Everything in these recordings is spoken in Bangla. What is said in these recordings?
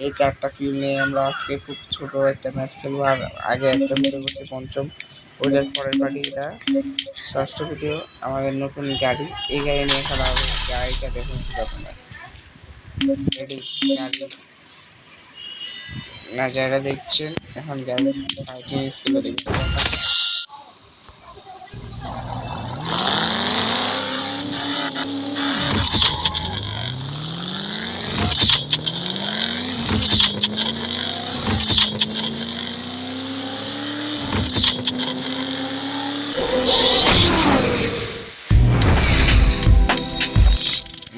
এই 4টা ফিউল নিয়ে আমরা আজকে খুব ছোট একটা ম্যাচ খেলবো। আর আগে একটা ভিডিও করছি পঞ্চম, ওইটার পরের পার্টি এটা ষষ্ঠ ভিডিও। আমাদের নতুন গাড়ি, এই গাড়ি নিয়ে খেলা হবে। গাড়িটা দেখুন শুধু আপনারা, গাড়ি না যারা দেখছেন এখন গাড়ি ফাইটিং স্কুলে দেখতে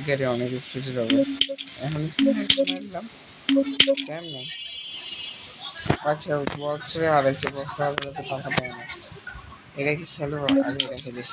গাড়ি অনেক স্পিডে যাবে। এখন মারলাম কেমন, আচ্ছা বক্সে হারাইছে, বক্স হারালে তো টাকা দেয় না। এটা কি খেলবো? আগে এটা খেলি।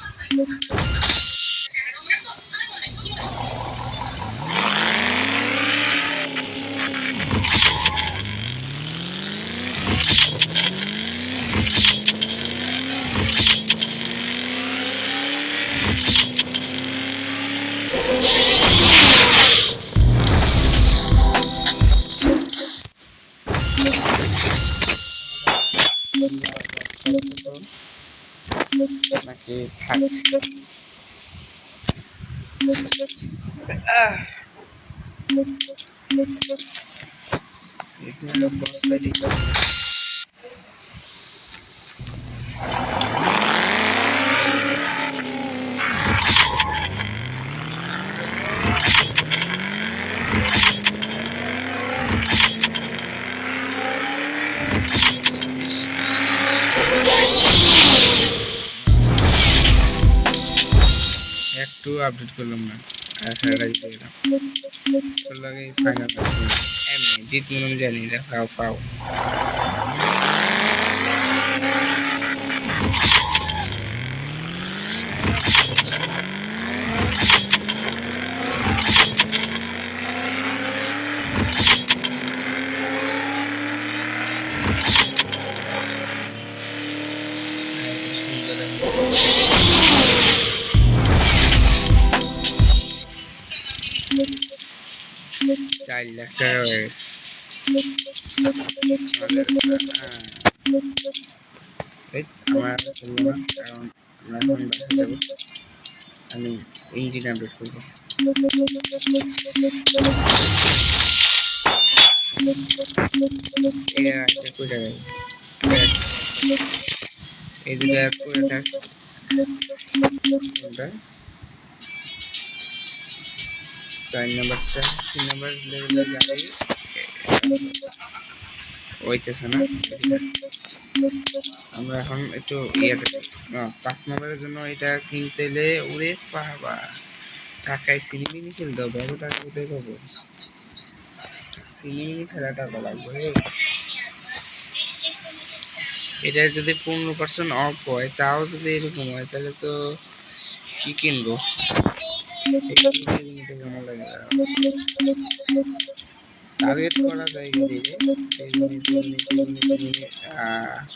নাকি থাক, এটা বস ফাইটিং একটু আপডেট করলাম না, লাগে ফাইনাল এমনি জিতবো আমি জানি না। ফাও ফাও $4 লাখ হয়ে গেছে। আমার চলবো না, কারণ আমরা এখন বাসা যাবো। আমি ইঞ্জিন আপডেট করবো। এই দুটো করে থাক, 4 নম্বরটা 3 নম্বর লেভেলের গাড়ি হইতেছে না। আমরা এখন একটু ইয়েতে 5 নম্বরের জন্য এটা কিনতে এলে ওরে বাবা, টাকায় সিনেমিনি খেলতে হবে। এত টাকা কোথায় পাবো? সিনেমিনি খেলা টাকা লাগবে। এটা যদি 15% অফ হয়, তাও যদি এরকম হয়, তাহলে তো কি কিনবো? টার্গেট করা যায় দিলে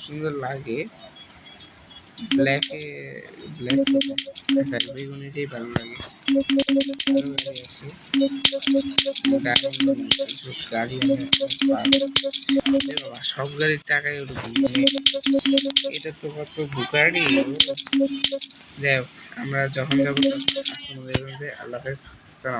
সুন্দর লাগে। ব্ল্যাকে ব্ল্যাক বেগুনিটাই ভালো লাগে। গাড়ি আছে, গাড়ি বাবা, সব গাড়ির টাকাই ওরকম। এটা তো কত বুকারি। যাই হোক, আমরা যখন যাবো আল্লাহ হাফেজ।